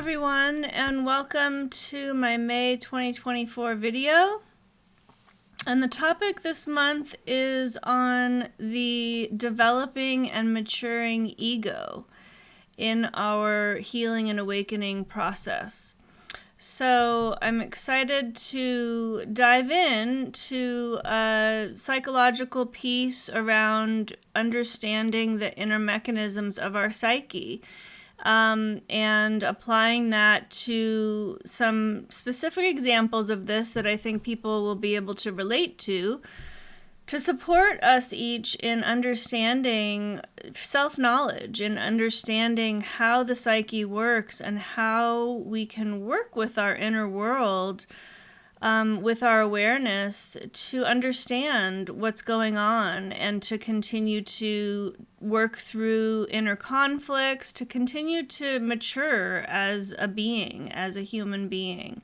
everyone, and welcome to my May 2024 video. And the topic this month is on the developing and maturing ego in our healing and awakening process. So I'm excited to dive into a psychological piece around understanding the inner mechanisms of our psyche. And applying that to some specific examples of this that I think people will be able to relate to support us each in understanding self-knowledge and understanding how the psyche works and how we can work with our inner world, with our awareness to understand what's going on and to continue to work through inner conflicts, to continue to mature as a being, as a human being.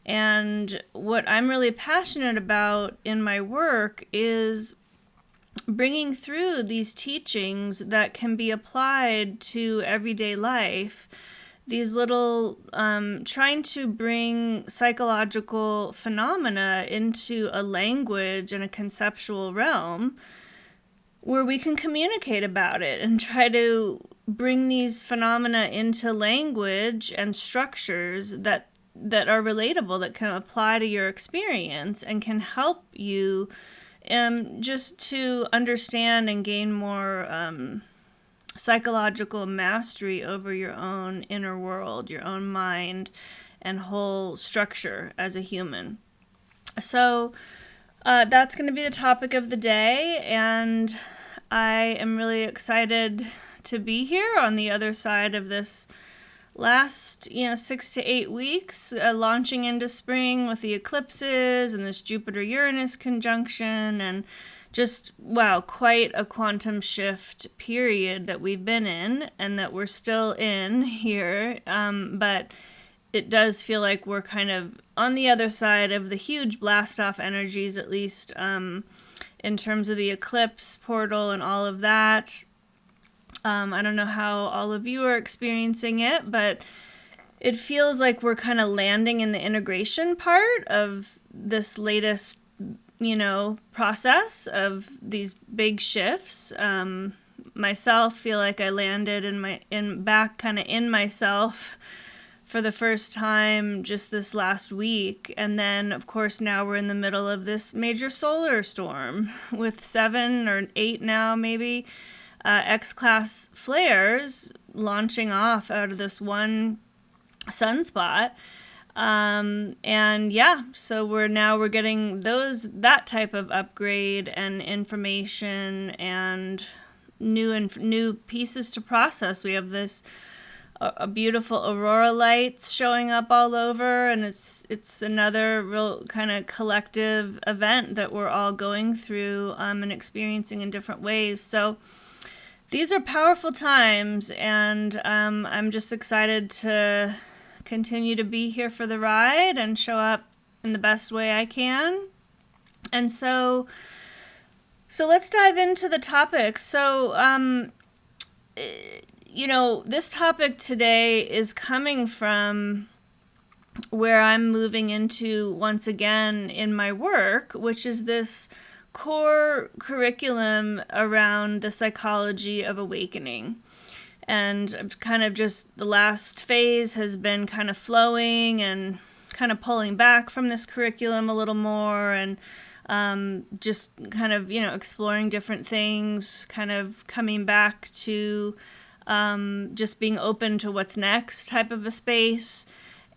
And what I'm really passionate about in my work is bringing through these teachings that can be applied to everyday life. These little, trying to bring psychological phenomena into a language and a conceptual realm where we can communicate about it and try to bring these phenomena into language and structures that are relatable, that can apply to your experience and can help you just to understand and gain more psychological mastery over your own inner world, your own mind and whole structure as a human. So that's going to be the topic of the day, and I am really excited to be here on the other side of this last 6 to 8 weeks, launching into spring with the eclipses and this Jupiter-Uranus conjunction, and just, wow, quite a quantum shift period that we've been in and that we're still in here. But it does feel like we're kind of on the other side of the huge blast-off energies, at least in terms of the eclipse portal and all of that. I don't know how all of you are experiencing it, but it feels like we're kind of landing in the integration part of this latest process of these big shifts. Myself feel like I landed back in myself for the first time just this last week. And then of course now we're in the middle of this major solar storm with 7 or 8 now maybe X-class flares launching off out of this one sunspot. So we're getting that type of upgrade and information and new pieces to process. We have this a beautiful aurora lights showing up all over, and it's another real kind of collective event that we're all going through and experiencing in different ways. So these are powerful times, and I'm just excited to continue to be here for the ride and show up in the best way I can. And so let's dive into the topic. So, this topic today is coming from where I'm moving into once again in my work, which is this core curriculum around the psychology of awakening. And kind of just the last phase has been kind of flowing and kind of pulling back from this curriculum a little more, and just kind of, exploring different things, kind of coming back to just being open to what's next type of a space.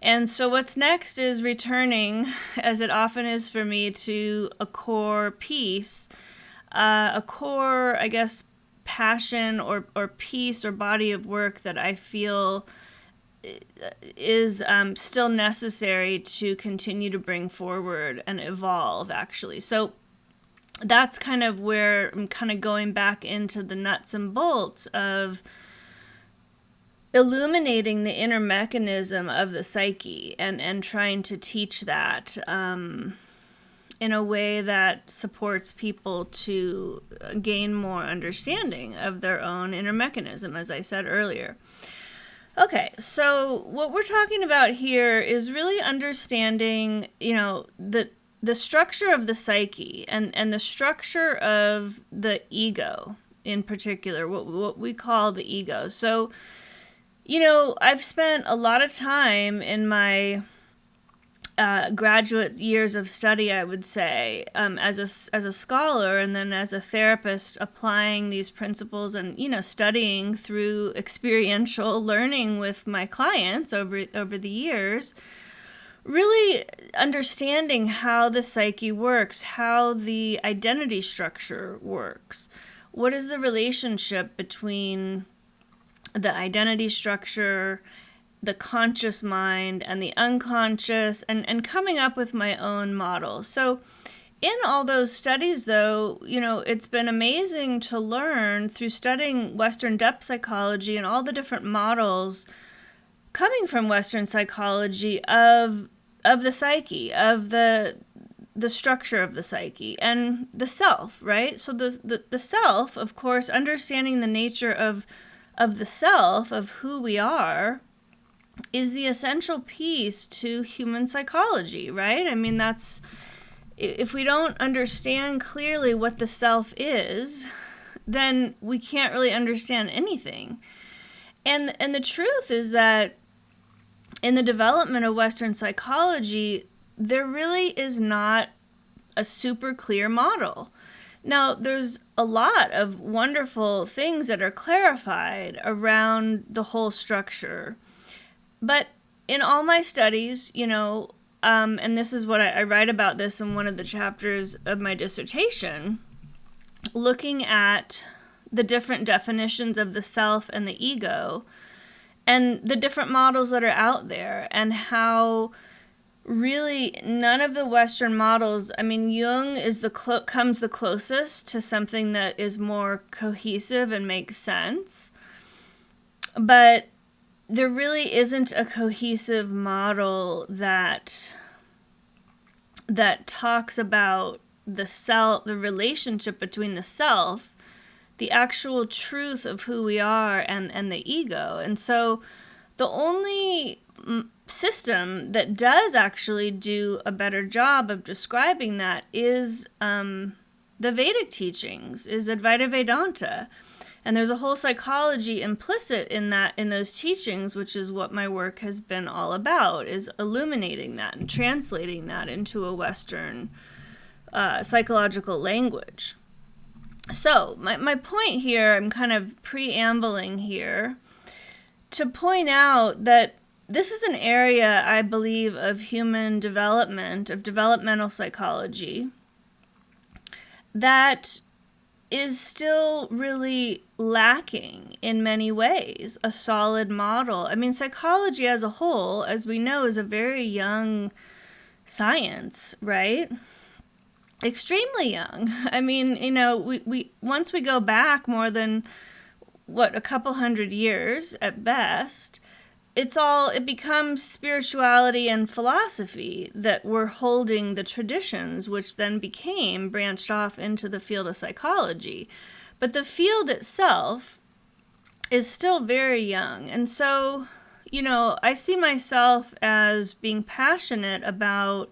And so what's next is returning, as it often is for me, to a core piece, a core, I guess, passion or piece or body of work that I feel is still necessary to continue to bring forward and evolve, actually. So that's kind of where I'm kind of going back into the nuts and bolts of illuminating the inner mechanism of the psyche and trying to teach that in a way that supports people to gain more understanding of their own inner mechanism, as I said earlier. Okay, so what we're talking about here is really understanding, the structure of the psyche and the structure of the ego in particular, what we call the ego. So, I've spent a lot of time in my graduate years of study, I would say, as a scholar and then as a therapist, applying these principles and studying through experiential learning with my clients over the years, really understanding how the psyche works, how the identity structure works. What is the relationship between the identity structure, the conscious mind, and the unconscious, and coming up with my own model. So in all those studies, though, it's been amazing to learn through studying Western depth psychology and all the different models coming from Western psychology of the psyche, of the structure of the psyche and the self, right? So the self, of course, understanding the nature of the self, of who we are, is the essential piece to human psychology, right? I mean, if we don't understand clearly what the self is, then we can't really understand anything. And the truth is that in the development of Western psychology, there really is not a super clear model. Now, there's a lot of wonderful things that are clarified around the whole structure. But in all my studies, and this is what I write about this in one of the chapters of my dissertation, looking at the different definitions of the self and the ego and the different models that are out there, and how really none of the Western models, I mean, Jung is comes the closest to something that is more cohesive and makes sense, but there really isn't a cohesive model that talks about the self, the relationship between the self, the actual truth of who we are, and the ego. And so the only system that does actually do a better job of describing that is the Vedic teachings, is Advaita Vedanta. And there's a whole psychology implicit in those teachings, which is what my work has been all about, is illuminating that and translating that into a Western psychological language. So my point here, I'm kind of preambling here to point out that this is an area, I believe, of human development, of developmental psychology, that is still really lacking in many ways, a solid model. I mean, psychology as a whole, as we know, is a very young science, right? Extremely young. I mean, we once we go back more than, a couple hundred years at best, it becomes spirituality and philosophy that were holding the traditions, which then became branched off into the field of psychology. But the field itself is still very young. And so, I see myself as being passionate about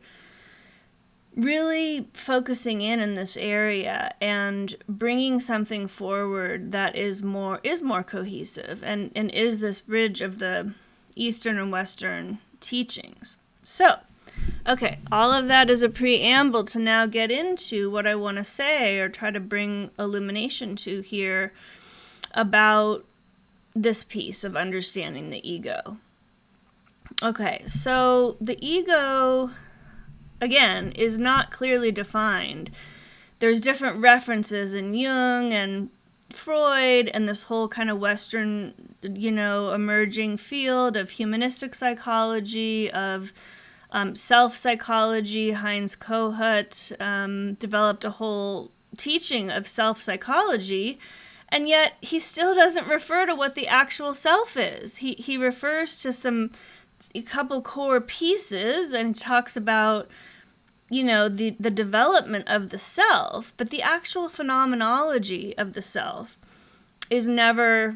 really focusing in this area and bringing something forward that is more cohesive and is this bridge of the Eastern and Western teachings. So, okay, all of that is a preamble to now get into what I want to say or try to bring illumination to here about this piece of understanding the ego. Okay, so the ego, again, is not clearly defined. There's different references in Jung and Freud and this whole kind of Western, emerging field of humanistic psychology, of self-psychology. Heinz Kohut developed a whole teaching of self-psychology, and yet he still doesn't refer to what the actual self is. He refers to a couple core pieces and talks about the development of the self, but the actual phenomenology of the self is never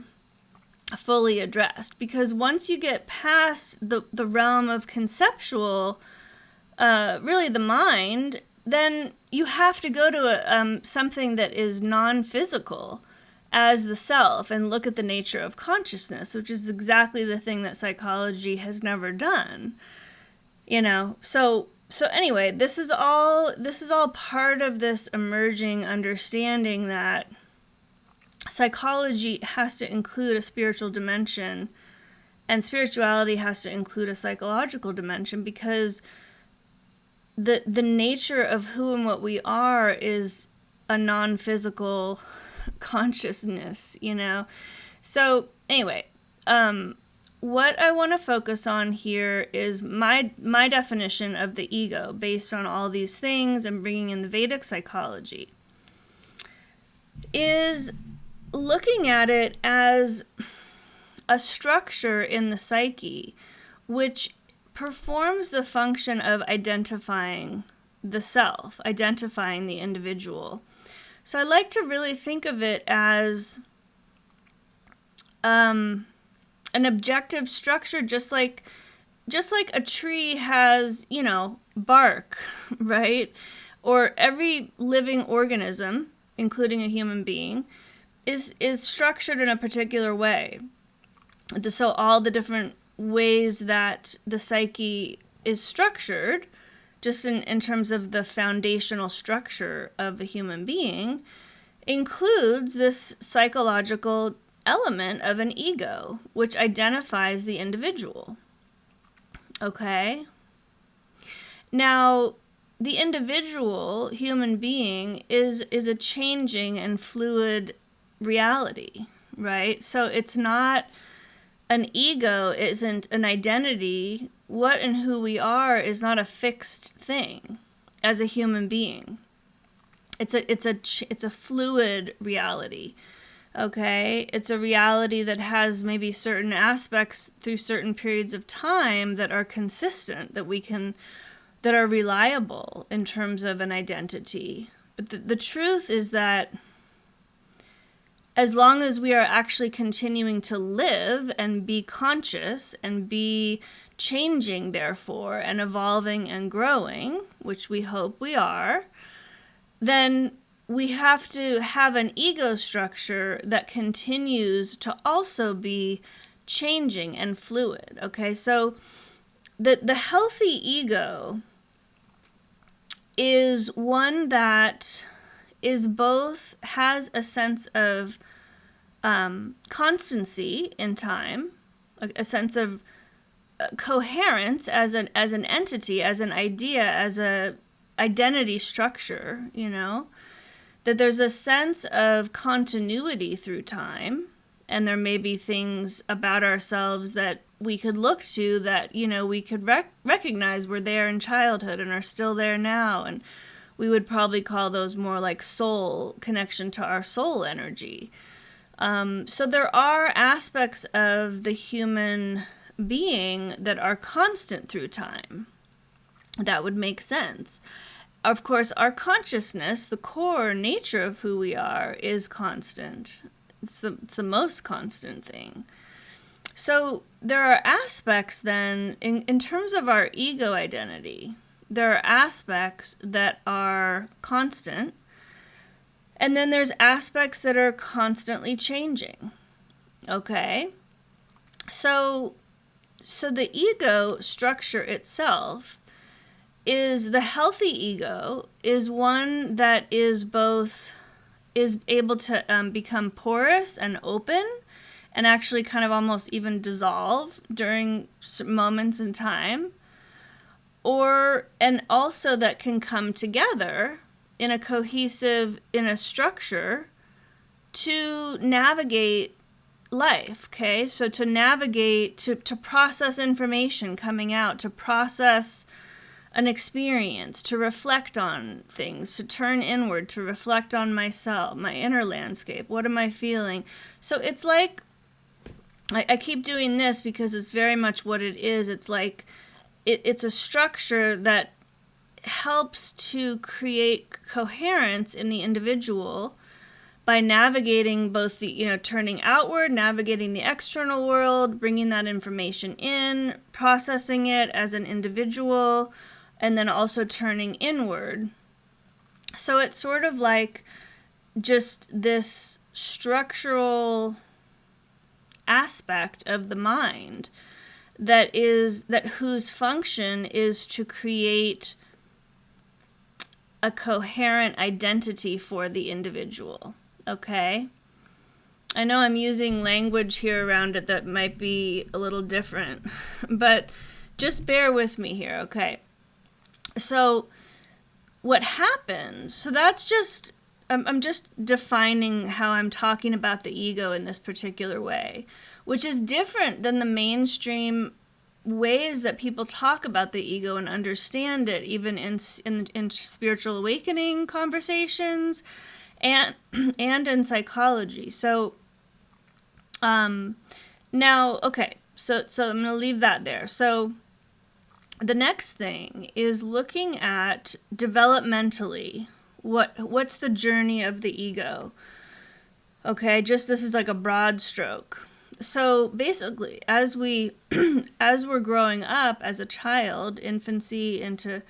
fully addressed. Because once you get past the realm of conceptual, really the mind, then you have to go to something that is non-physical as the self and look at the nature of consciousness, which is exactly the thing that psychology has never done. So anyway, this is all part of this emerging understanding that psychology has to include a spiritual dimension and spirituality has to include a psychological dimension, because the nature of who and what we are is a non-physical consciousness, So anyway, what I want to focus on here is my definition of the ego based on all these things and bringing in the Vedic psychology, is looking at it as a structure in the psyche which performs the function of identifying the self, identifying the individual. So I like to really think of it as an objective structure, just like a tree has, bark, right? Or every living organism, including a human being, is structured in a particular way. So all the different ways that the psyche is structured, just in terms of the foundational structure of a human being, includes this psychological element of an ego, which identifies the individual. Okay? Now, the individual human being is a changing and fluid reality, right? So it's not an ego, isn't an identity. What and who we are is not a fixed thing as a human being. It's a fluid reality. Okay, it's a reality that has maybe certain aspects through certain periods of time that are consistent, that are reliable in terms of an identity. But the truth is that as long as we are actually continuing to live and be conscious and be changing, therefore, and evolving and growing, which we hope we are, then we have to have an ego structure that continues to also be changing and fluid. Okay, so the healthy ego is one that is both has a sense of constancy in time, a sense of coherence as an entity, as an idea, as a identity structure, that there's a sense of continuity through time, and there may be things about ourselves that we could look to that, we could recognize were there in childhood and are still there now, and we would probably call those more like soul connection to our soul energy. So there are aspects of the human being that are constant through time. That would make sense. Of course, our consciousness, the core nature of who we are, is constant. It's the most constant thing. So there are aspects then, in terms of our ego identity, there are aspects that are constant, and then there's aspects that are constantly changing. Okay? So the ego structure itself is the healthy ego is one that is able to become porous and open and actually kind of almost even dissolve during moments in time, and also that can come together in a structure to navigate life. Okay, so to navigate, to process information coming out, to process an experience, to reflect on things, to turn inward, to reflect on myself, my inner landscape. What am I feeling? So it's like, I keep doing this because it's very much what it is. It's like, it's a structure that helps to create coherence in the individual, by navigating both the, turning outward, navigating the external world, bringing that information in, processing it as an individual, and then also turning inward. So it's sort of like just this structural aspect of the mind that whose function is to create a coherent identity for the individual. Okay? I know I'm using language here around it that might be a little different, but just bear with me here, okay? So what happens, so that's just, I'm just defining how I'm talking about the ego in this particular way, which is different than the mainstream ways that people talk about the ego and understand it, even in spiritual awakening conversations and in psychology. So now, okay, so I'm going to leave that there. So the next thing is looking at developmentally what's the journey of the ego. Okay, just this is like a broad stroke. So basically, as we're growing up as a child, infancy into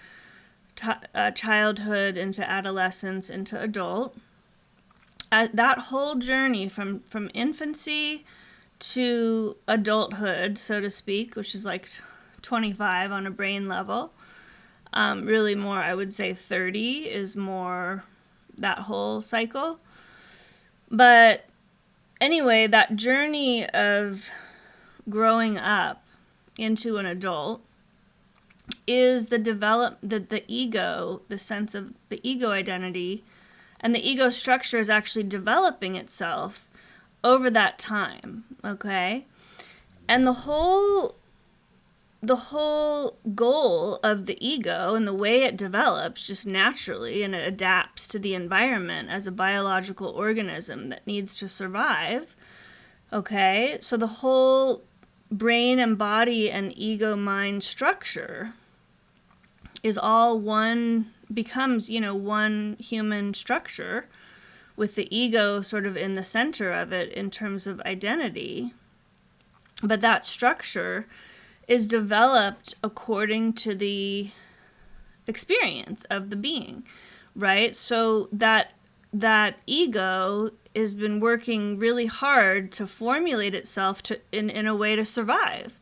childhood, into adolescence, into adult, that whole journey from infancy to adulthood, so to speak, which is like 25 on a brain level, really more, I would say 30 is more that whole cycle. But anyway, that journey of growing up into an adult is the ego, the sense of the ego identity, and the ego structure is actually developing itself over that time, okay? And the whole goal of the ego and the way it develops just naturally, and it adapts to the environment as a biological organism that needs to survive, okay? So the whole brain and body and ego mind structure is all becomes one human structure, with the ego sort of in the center of it in terms of identity. But that structure is developed according to the experience of the being, right? So that ego has been working really hard to formulate itself in a way to survive,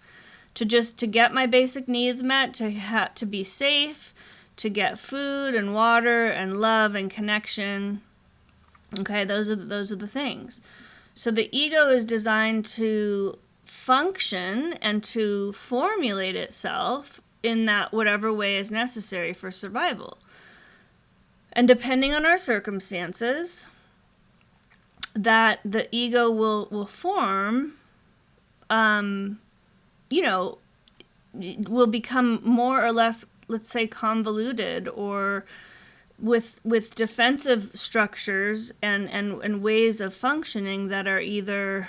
to get my basic needs met, to be safe, to get food and water and love and connection. Okay, those are the things. So the ego is designed to function and to formulate itself in that whatever way is necessary for survival. And depending on our circumstances, that the ego will form, will become more or less, let's say, convoluted, or with defensive structures and ways of functioning that are either,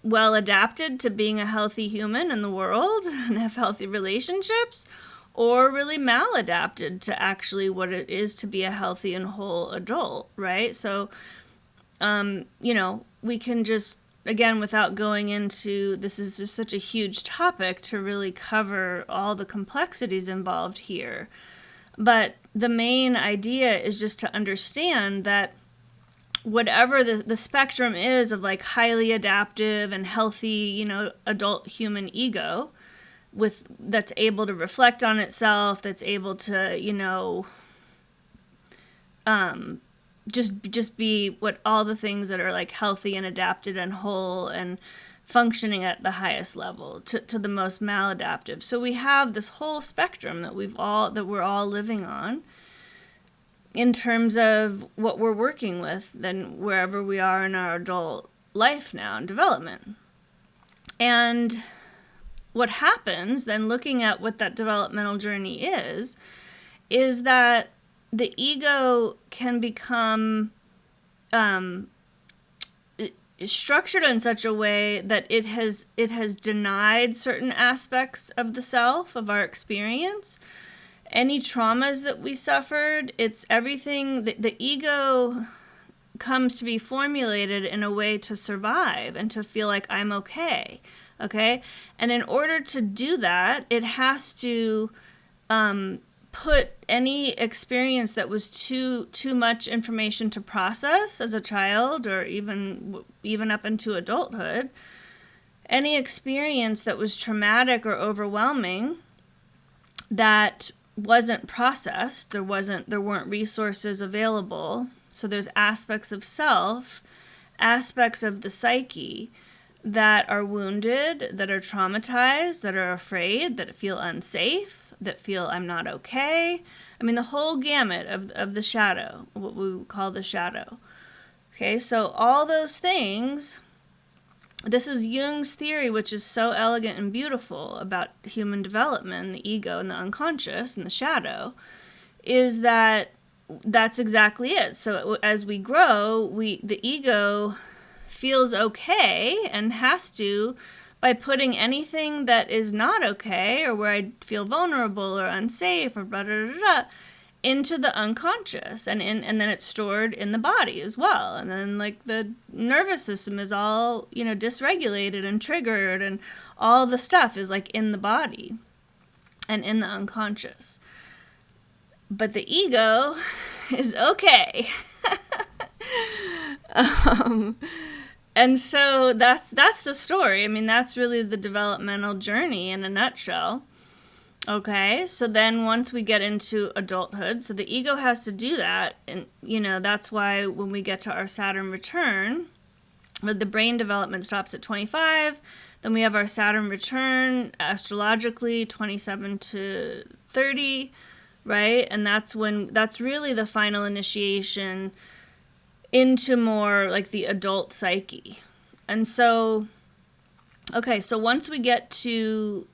well adapted to being a healthy human in the world and have healthy relationships, or really maladapted to actually what it is to be a healthy and whole adult, right? So, we can just, again, without going into, this is just such a huge topic to really cover all the complexities involved here. But the main idea is just to understand that whatever the spectrum is of like highly adaptive and healthy, adult human ego, that's able to reflect on itself, that's able to, just be what all the things that are like healthy and adapted and whole and functioning at the highest level to the most maladaptive. So we have this whole spectrum that we're all living on in terms of what we're working with, then wherever we are in our adult life now and development. And what happens then, looking at what that developmental journey is that the ego can become structured in such a way that it has denied certain aspects of the self, of our experience, any traumas that we suffered, it's everything that the ego comes to be formulated in a way to survive and to feel like I'm okay. Okay? And in order to do that, it has to put any experience that was too much information to process as a child, or even up into adulthood, any experience that was traumatic or overwhelming that wasn't processed, there weren't resources available. So there's aspects of self, aspects of the psyche that are wounded, that are traumatized, that are afraid, that feel unsafe, that feel I'm not okay. I mean, the whole gamut of the shadow, what we call the shadow. Okay, so all those things, this is Jung's theory, which is so elegant and beautiful about human development, the ego and the unconscious and the shadow, is that's exactly it. So as we grow, the ego feels okay and has to, by putting anything that is not okay, or where I feel vulnerable or unsafe or blah, blah, blah, blah, into the unconscious, and then it's stored in the body as well. And then like the nervous system is all, dysregulated and triggered, and all the stuff is like in the body and in the unconscious. But the ego is okay. And so that's the story. I mean, that's really the developmental journey in a nutshell. Okay, so then once we get into adulthood, so the ego has to do that. And, that's why when we get to our Saturn return, the brain development stops at 25. Then we have our Saturn return astrologically, 27 to 30, right? And that's really the final initiation into more like the adult psyche. And so, okay, so once we get to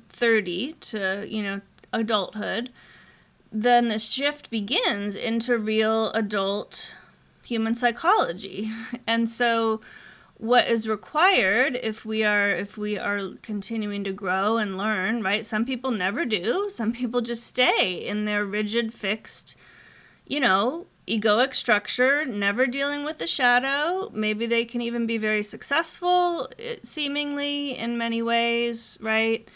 30 to, adulthood, then the shift begins into real adult human psychology. And so what is required if we are continuing to grow and learn, right? Some people never do. Some people just stay in their rigid, fixed, egoic structure, never dealing with the shadow. Maybe they can even be very successful, seemingly, in many ways, right?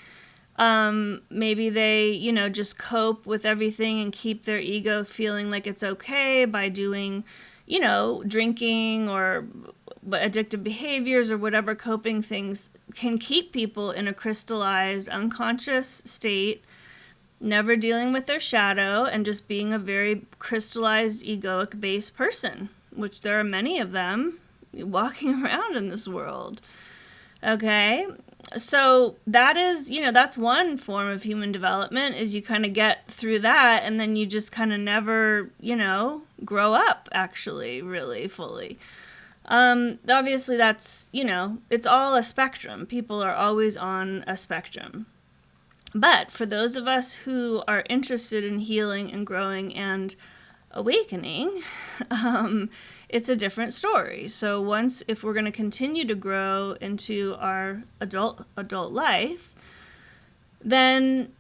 Maybe they, just cope with everything and keep their ego feeling like it's okay by doing, drinking or addictive behaviors or whatever coping things can keep people in a crystallized, unconscious state, never dealing with their shadow and just being a very crystallized, egoic-based person, which there are many of them walking around in this world. Okay? So that is, that's one form of human development, is you kind of get through that and then you just kind of never, grow up actually, really fully. Obviously that's, it's all a spectrum. People are always on a spectrum. But for those of us who are interested in healing and growing and awakening, it's a different story. So if we're going to continue to grow into our adult life, then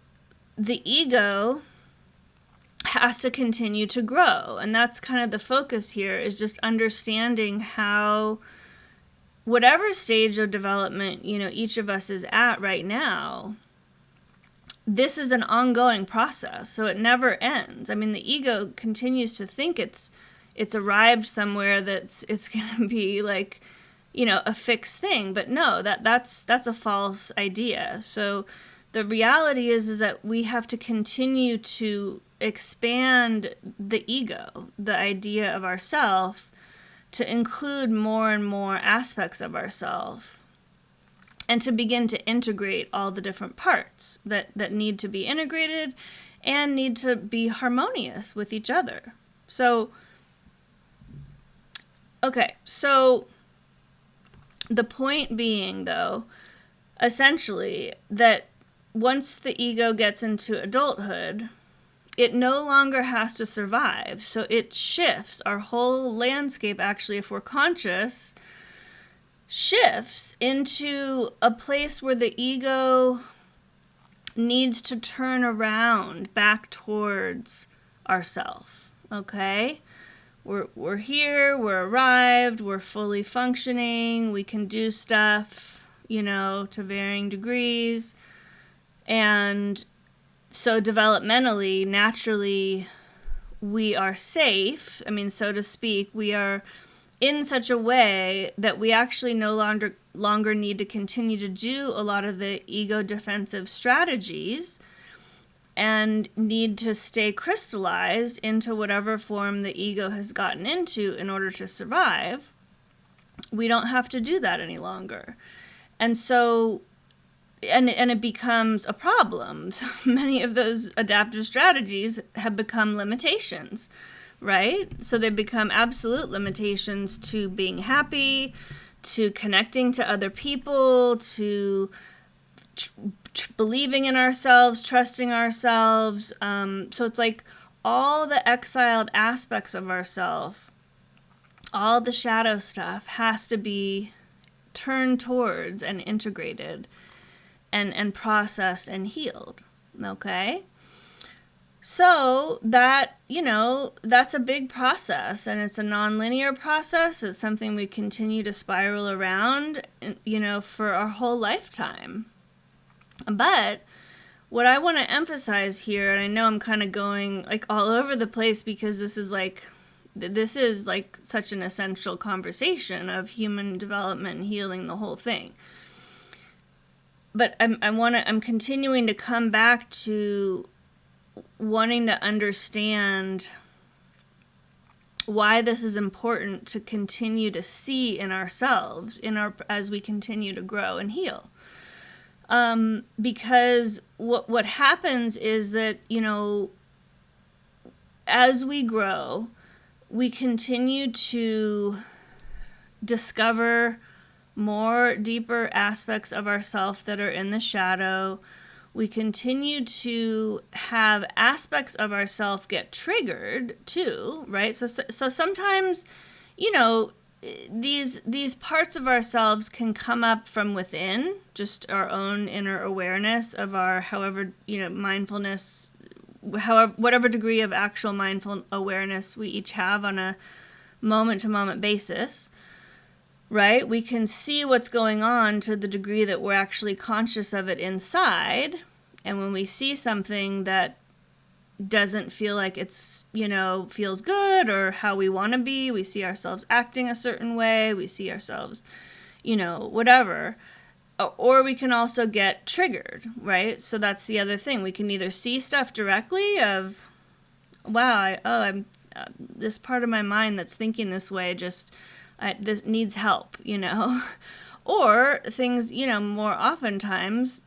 the ego has to continue to grow. And that's kind of the focus here, is just understanding how whatever stage of development, each of us is at right now, this is an ongoing process, so it never ends. I mean, the ego continues to think it's arrived somewhere, it's going to be like, a fixed thing. But no, that's a false idea. So the reality is that we have to continue to expand the ego, the idea of ourself, to include more and more aspects of ourself, and to begin to integrate all the different parts that need to be integrated and need to be harmonious with each other. So, okay, so the point being, though, essentially, that once the ego gets into adulthood, it no longer has to survive. So it shifts. Our whole landscape, actually, if we're conscious, shifts into a place where the ego needs to turn around back towards ourself. Okay? We're here, we're arrived, we're fully functioning, we can do stuff, to varying degrees. And so developmentally, naturally, we are safe. I mean, so to speak, we are in such a way that we actually no longer need to continue to do a lot of the ego defensive strategies and need to stay crystallized into whatever form the ego has gotten into in order to survive. We don't have to do that any longer. And so, and it becomes a problem. Many of those adaptive strategies have become limitations, right? So they become absolute limitations to being happy, to connecting to other people, to believing in ourselves, trusting ourselves. So it's like all the exiled aspects of ourselves, all the shadow stuff has to be turned towards and integrated and processed and healed. Okay? So that, that's a big process, and it's a nonlinear process. It's something we continue to spiral around, for our whole lifetime. But what I want to emphasize here, and I know I'm kind of going like all over the place because this is like such an essential conversation of human development and healing, the whole thing. But I'm continuing to come back to wanting to understand why this is important to continue to see in ourselves as we continue to grow and heal. Because what happens is that, as we grow, we continue to discover more deeper aspects of ourselves that are in the shadow. We continue to have aspects of ourselves get triggered too, right? So sometimes, these parts of ourselves can come up from within, just our own inner awareness of our, mindfulness, whatever degree of actual mindful awareness we each have on a moment-to-moment basis, right? We can see what's going on to the degree that we're actually conscious of it inside. And when we see something that doesn't feel like it's, feels good or how we want to be, we see ourselves acting a certain way, we see ourselves, whatever. Or we can also get triggered, right? So that's the other thing. We can either see stuff directly of, wow, I'm this part of my mind that's thinking this way, this needs help, Or things, more oftentimes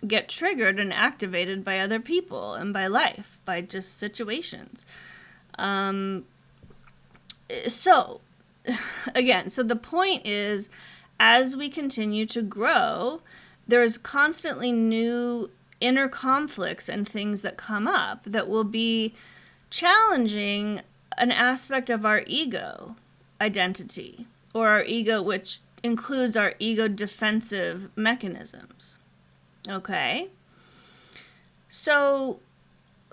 get triggered and activated by other people and by life, by just situations. So the point is, as we continue to grow, there's constantly new inner conflicts and things that come up that will be challenging an aspect of our ego identity, or our ego, which includes our ego defensive mechanisms. Okay? So,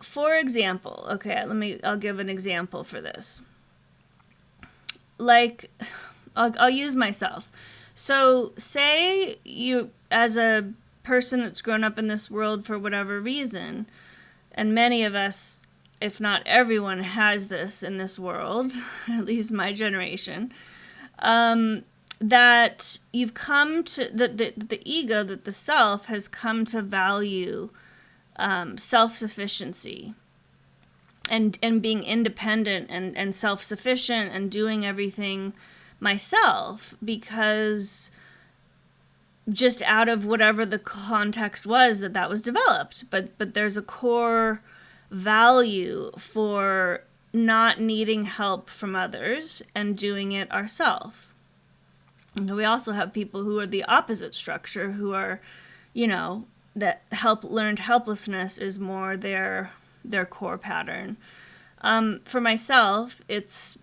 for example, I'll give an example for this. Like, I'll use myself. So, say you, as a person that's grown up in this world for whatever reason, and many of us, if not everyone, has this in this world, at least my generation, that you've come to, the ego, that the self has come to value self-sufficiency and being independent and self-sufficient and doing everything myself, because just out of whatever the context was that was developed. But there's a core value for not needing help from others and doing it ourselves. And we also have people who are the opposite structure, who are, that learned helplessness is more their core pattern. For myself, this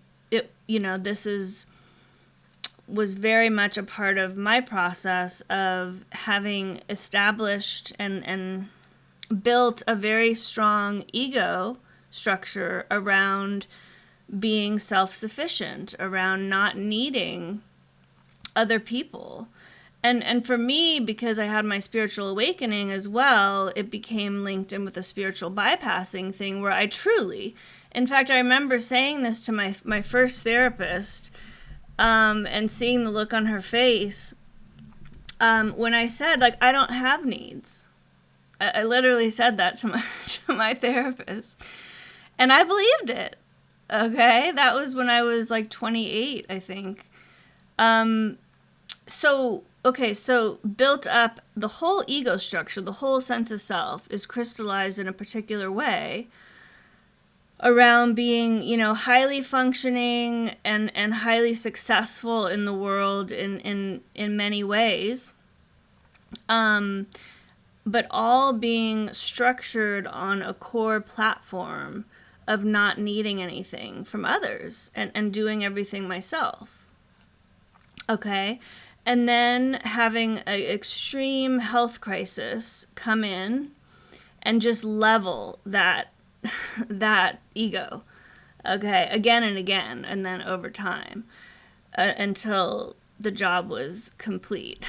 was very much a part of my process of having established and built a very strong ego structure around being self-sufficient, around not needing other people. And for me, because I had my spiritual awakening as well, it became linked in with a spiritual bypassing thing where I truly, in fact, I remember saying this to my first therapist, and seeing the look on her face, when I said, like, I don't have needs. I literally said that to my therapist. And I believed it. Okay? That was when I was like 28, I think. So built up, the whole ego structure, the whole sense of self is crystallized in a particular way around being, highly functioning and highly successful in the world in many ways. But all being structured on a core platform of not needing anything from others and doing everything myself. Okay? And then having an extreme health crisis come in and just level that ego, okay, again and again, and then over time, until the job was complete.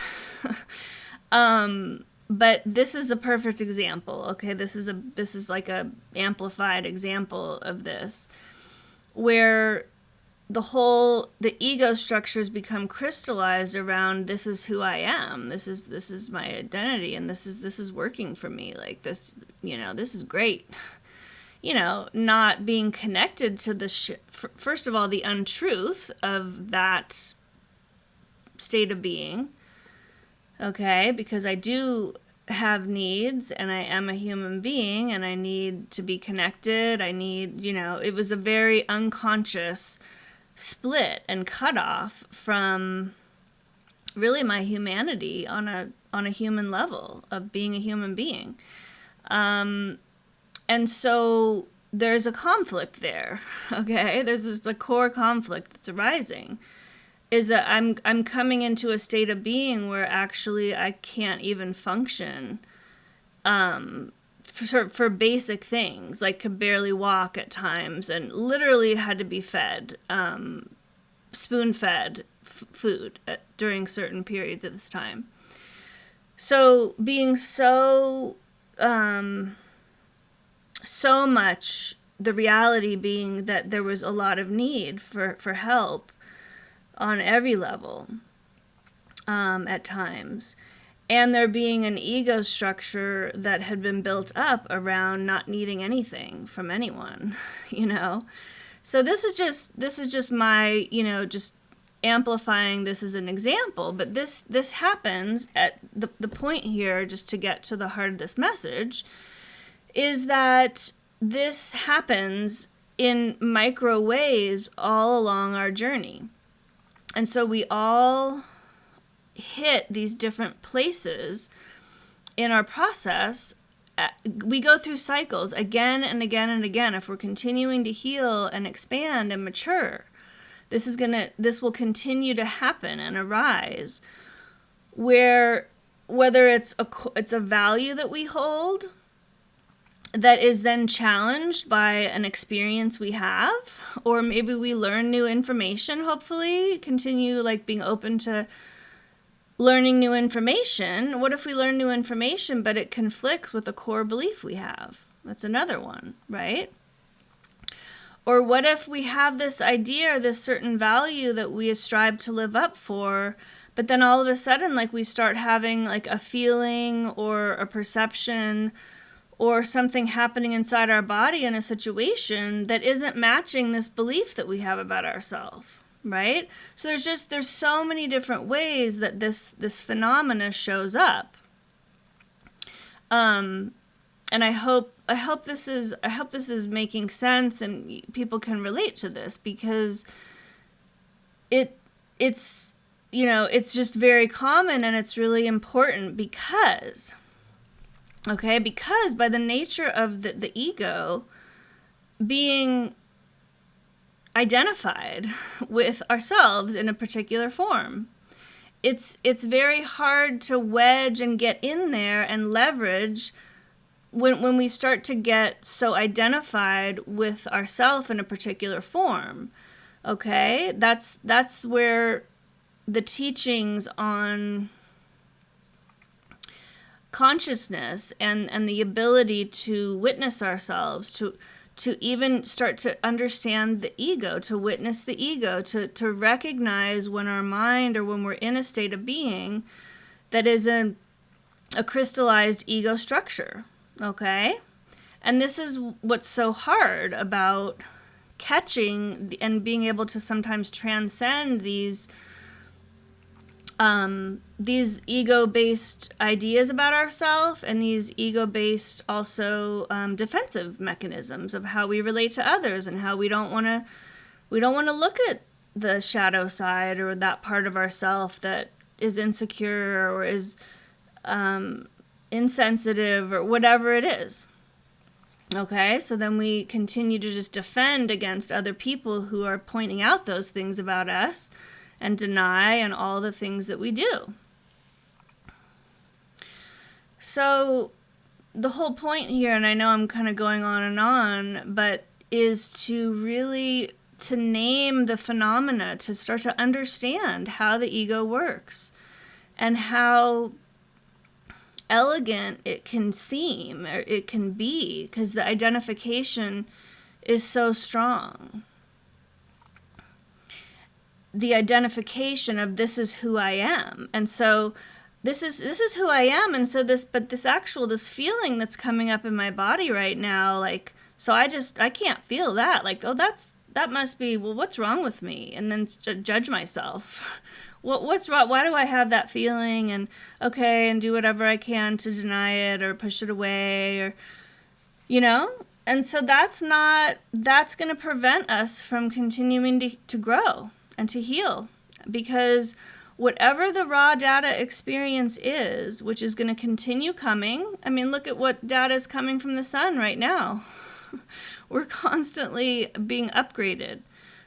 But this is a perfect example, okay? This is like a amplified example of this, where the ego structures become crystallized around, this is who I am, this is my identity, and this is working for me, like this, this is great. Not being connected to the first of all, the untruth of that state of being, okay, because I do have needs and I am a human being and I need to be connected. I need, it was a very unconscious split and cutoff from really my humanity on a human level of being a human being. And so there's a conflict there, okay? There's a core conflict that's arising, is that I'm coming into a state of being where actually I can't even function for basic things, like could barely walk at times and literally had to be fed, spoon-fed food during certain periods of this time. So being so much, the reality being that there was a lot of need for help on every level at times. And there being an ego structure that had been built up around not needing anything from anyone, So this is just my, just amplifying this as an example. But this happens at the point here, just to get to the heart of this message, is that this happens in micro ways all along our journey. And so we all hit these different places in our process. We go through cycles again and again and again. If we're continuing to heal and expand and mature, this will continue to happen and arise, where whether it's a value that we hold that is then challenged by an experience we have, or maybe we learn new information, hopefully continue being open to learning new information. What if we learn new information, but it conflicts with a core belief we have? That's another one, right? Or what if we have this idea or this certain value that we strive to live up for, but then all of a sudden, we start having a feeling or a perception or something happening inside our body in a situation that isn't matching this belief that we have about ourselves, right? So there's so many different ways that this phenomena shows up. And I hope this is making sense and people can relate to this, because it's just very common and it's really important because by the nature of the ego being identified with ourselves in a particular form, it's very hard to wedge and get in there and leverage when we start to get so identified with ourself in a particular form, okay, that's where the teachings on consciousness and the ability to witness ourselves, to even start to understand the ego, to witness the ego, to recognize when our mind or when we're in a state of being that is a crystallized ego structure, okay? And this is what's so hard about catching and being able to sometimes transcend these ego-based ideas about ourselves and these ego-based also defensive mechanisms of how we relate to others, and how we don't want to look at the shadow side or that part of ourself that is insecure or is insensitive or whatever it is. Okay, so then we continue to just defend against other people who are pointing out those things about us and deny and all the things that we do. So the whole point here, and I know I'm kind of going on, but is to really to name the phenomena, to start to understand how the ego works and how elegant it can seem or it can be, because the identification is so strong. The identification of this is who I am, and so this is who I am, and so this feeling that's coming up in my body right now, like, so I can't feel that, like, oh, that must be, well, what's wrong with me, and then judge myself. What's wrong? Why do I have that feeling? And okay, and do whatever I can to deny it or push it away, or and so that's going to prevent us from continuing to grow and to heal, because whatever the raw data experience is, which is going to continue coming. I mean, look at what data is coming from the sun right now. We're constantly being upgraded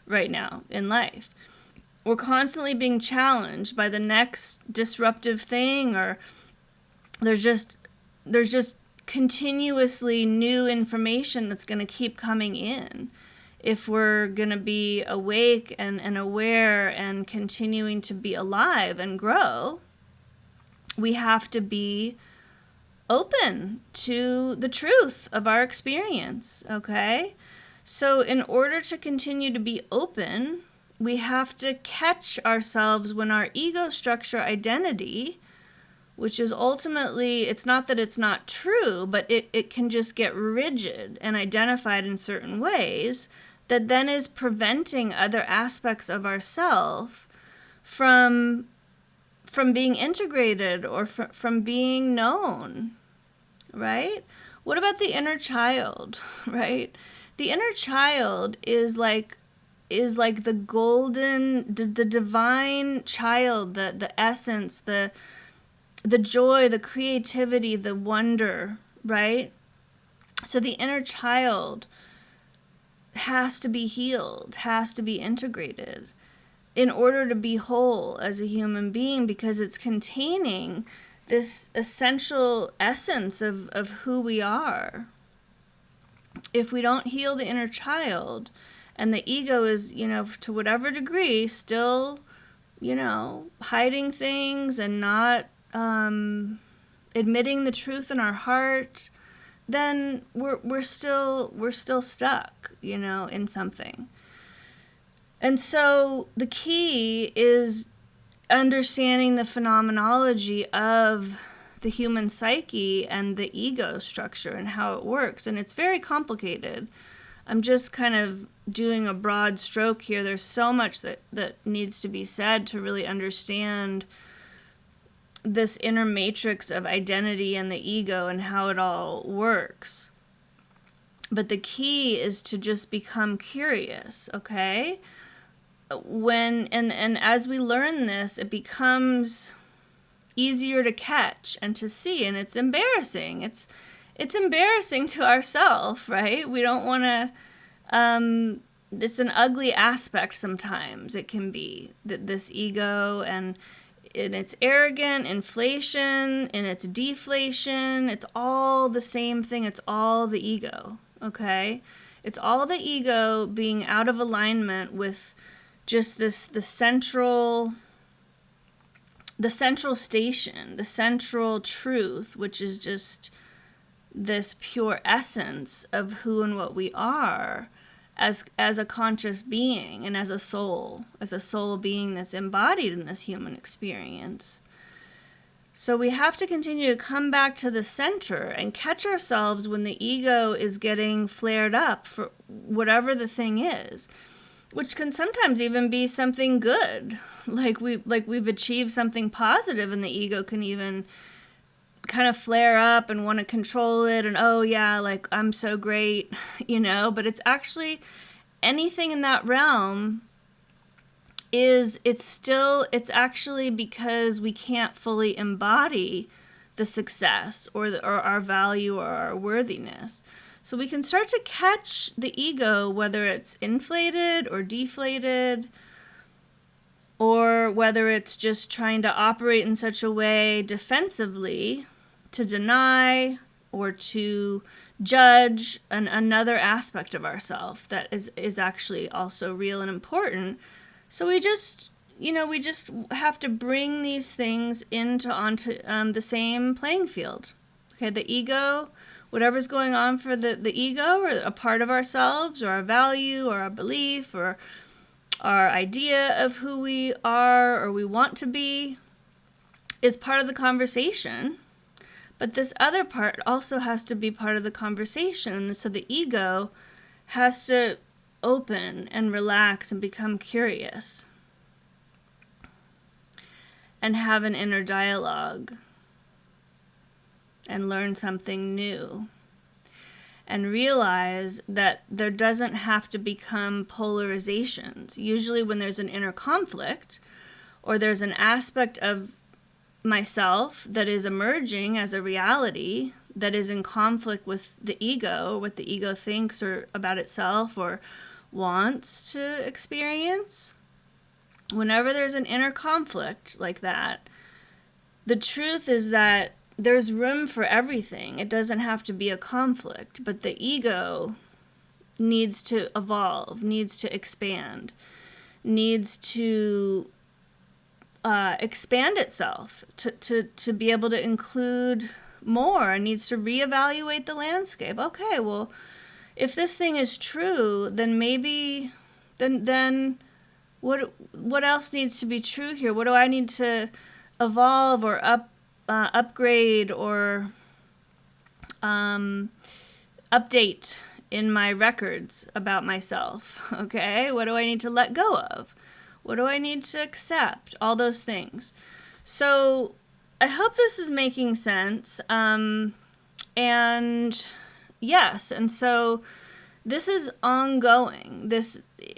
right now in life. We're constantly being challenged by the next disruptive thing, or there's just continuously new information that's going to keep coming in. If we're going to be awake and aware and continuing to be alive and grow, we have to be open to the truth of our experience, okay? So in order to continue to be open, we have to catch ourselves when our ego structure identity, which is ultimately, it's not that it's not true, but it can just get rigid and identified in certain ways that then is preventing other aspects of ourself from being integrated or from being known, right? What about the inner child, right? The inner child is like the golden, the divine child, the essence, the joy, the creativity, the wonder, right? So the inner child has to be healed, has to be integrated in order to be whole as a human being, because it's containing this essential essence of who we are. If we don't heal the inner child, and the ego is, to whatever degree, still, hiding things and not admitting the truth in our heart, then we're still stuck, in something. And so the key is understanding the phenomenology of the human psyche and the ego structure and how it works. And it's very complicated. I'm just kind of doing a broad stroke here. There's so much that needs to be said to really understand this inner matrix of identity and the ego and how it all works. But the key is to just become curious, okay? And as we learn this, it becomes easier to catch and to see, and it's embarrassing. It's embarrassing to ourselves, right? We don't want to, it's an ugly aspect sometimes. It can be, this ego, and in its arrogant, inflation, in its deflation. It's all the same thing. It's all the ego, okay? It's all the ego being out of alignment with just the central station, the central truth, which is just this pure essence of who and what we are as a conscious being and as a soul being that's embodied in this human experience. So we have to continue to come back to the center and catch ourselves when the ego is getting flared up for whatever the thing is, which can sometimes even be something good. Like we've achieved something positive, and the ego can even kind of flare up and want to control it, and oh yeah, like I'm so great, but it's actually anything in that realm it's actually because we can't fully embody the success or our value or our worthiness. So we can start to catch the ego, whether it's inflated or deflated, or whether it's just trying to operate in such a way defensively to deny or to judge another aspect of ourselves that is actually also real and important. So we just have to bring these things onto the same playing field. Okay, the ego, whatever's going on for the ego or a part of ourselves or our value or our belief or our idea of who we are or we want to be is part of the conversation. But this other part also has to be part of the conversation. And so the ego has to open and relax and become curious and have an inner dialogue and learn something new and realize that there doesn't have to become polarizations. Usually when there's an inner conflict or there's an aspect of myself that is emerging as a reality that is in conflict with the ego, what the ego thinks or about itself or wants to experience, whenever there's an inner conflict like that, the truth is that there's room for everything. It doesn't have to be a conflict, but the ego needs to evolve, needs to expand, needs to expand itself to be able to include more, needs to reevaluate the landscape. Okay, well, if this thing is true, then maybe, then what else needs to be true here? What do I need to evolve or upgrade or update in my records about myself? Okay, what do I need to let go of? What do I need to accept? All those things. So I hope this is making sense. And yes, and so this is ongoing.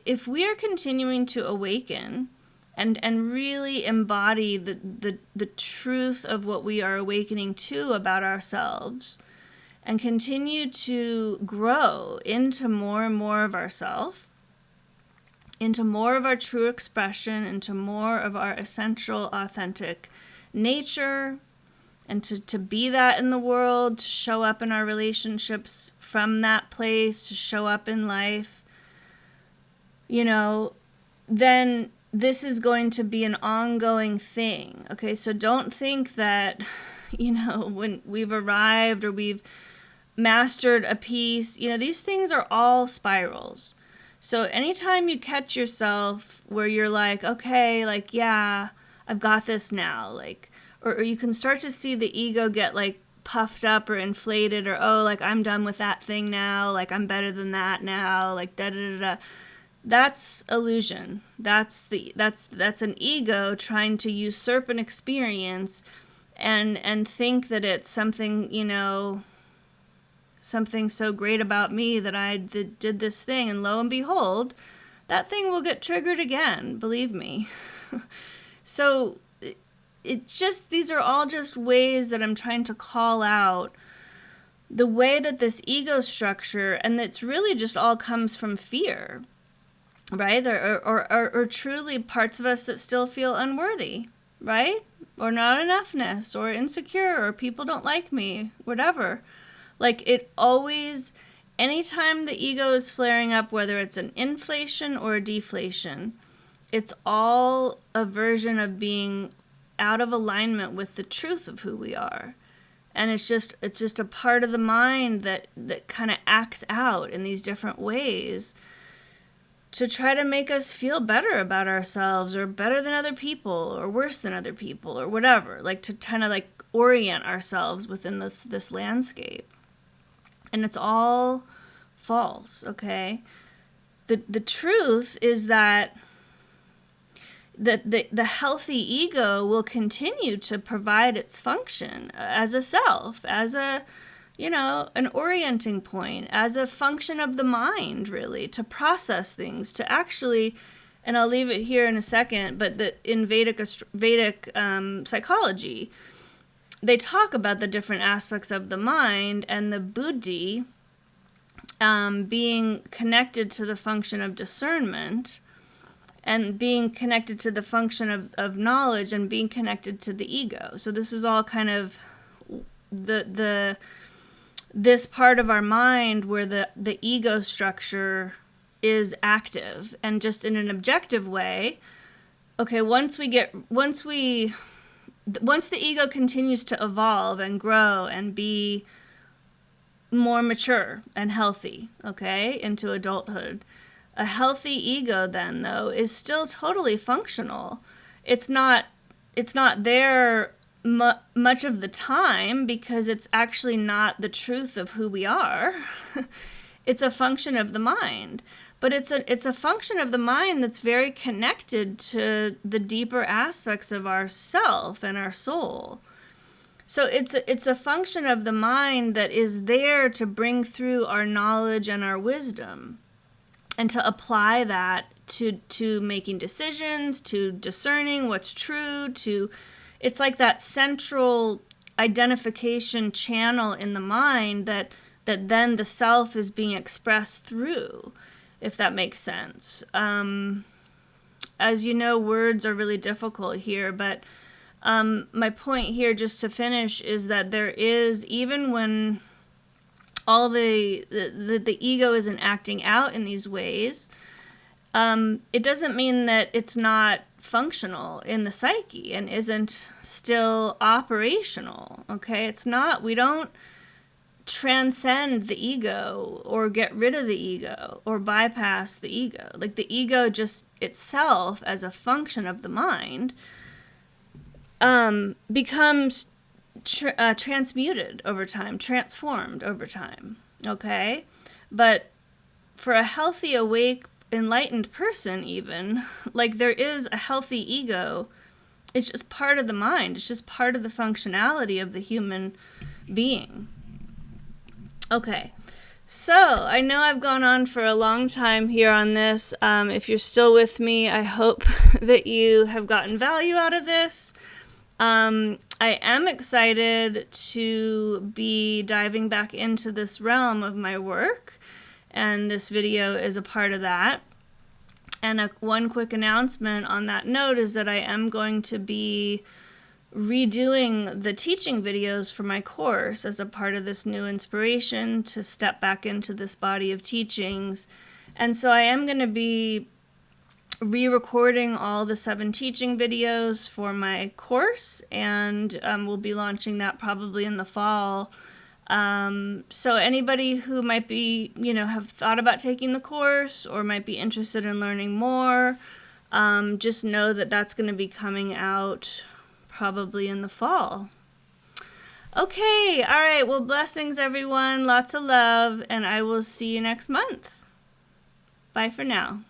If we are continuing to awaken and really embody the truth of what we are awakening to about ourselves, and continue to grow into more and more of ourselves, into more of our true expression, into more of our essential, authentic nature, and to be that in the world, to show up in our relationships from that place, to show up in life, then this is going to be an ongoing thing. Okay, so don't think that, when we've arrived or we've mastered a piece, these things are all spirals. So anytime you catch yourself where you're like, okay, like, yeah, I've got this now, like, or you can start to see the ego get like puffed up or inflated, or, oh, like, I'm done with that thing now, like, I'm better than that now, like, da-da-da-da. That's illusion. That's an ego trying to usurp an experience and think that it's something, something so great about me that I did this thing, and lo and behold, that thing will get triggered again, believe me. So it's just, these are all just ways that I'm trying to call out the way that this ego structure, and it's really just all comes from fear, right? Or truly parts of us that still feel unworthy, right? Or not enoughness, or insecure, or people don't like me, whatever. Like, it always, anytime the ego is flaring up, whether it's an inflation or a deflation, it's all a version of being out of alignment with the truth of who we are. And it's just a part of the mind that kind of acts out in these different ways to try to make us feel better about ourselves, or better than other people, or worse than other people, or whatever. Like, to kind of like orient ourselves within this landscape. And it's all false, okay? The truth is that the healthy ego will continue to provide its function as a self, as a, an orienting point, as a function of the mind, really, to process things, to actually, and I'll leave it here in a second, but in Vedic psychology, they talk about the different aspects of the mind, and the buddhi being connected to the function of discernment, and being connected to the function of knowledge, and being connected to the ego. So this is all kind of this part of our mind where the ego structure is active. And just in an objective way, okay, once the ego continues to evolve and grow and be more mature and healthy, okay, into adulthood, a healthy ego then, though, is still totally functional. It's not there much of the time, because it's actually not the truth of who we are. It's a function of the mind. But it's a function of the mind that's very connected to the deeper aspects of our self and our soul. So it's a function of the mind that is there to bring through our knowledge and our wisdom, and to apply that to making decisions, to discerning what's true, it's like that central identification channel in the mind that then the self is being expressed through, if that makes sense. As you know, words are really difficult here, but my point here, just to finish, is that there is, even when all the ego isn't acting out in these ways, it doesn't mean that it's not functional in the psyche and isn't still operational, okay? It's not, we don't transcend the ego or get rid of the ego or bypass the ego. Like, the ego just itself, as a function of the mind, becomes transmuted over time, transformed over time, okay? But for a healthy, awake, enlightened person, even, like, there is a healthy ego. It's just part of the mind. It's just part of the functionality of the human being. Okay, so I know I've gone on for a long time here on this. If you're still with me, I hope that you have gotten value out of this. I am excited to be diving back into this realm of my work, and this video is a part of that. And one quick announcement on that note is that I am going to be redoing the teaching videos for my course as a part of this new inspiration to step back into this body of teachings. And so I am going to be re-recording all the 7 teaching videos for my course, and we'll be launching that probably in the fall. So anybody who might be, have thought about taking the course or might be interested in learning more, just know that that's going to be coming out probably in the fall. Okay, all right, well, blessings, everyone, lots of love, and I will see you next month. Bye for now.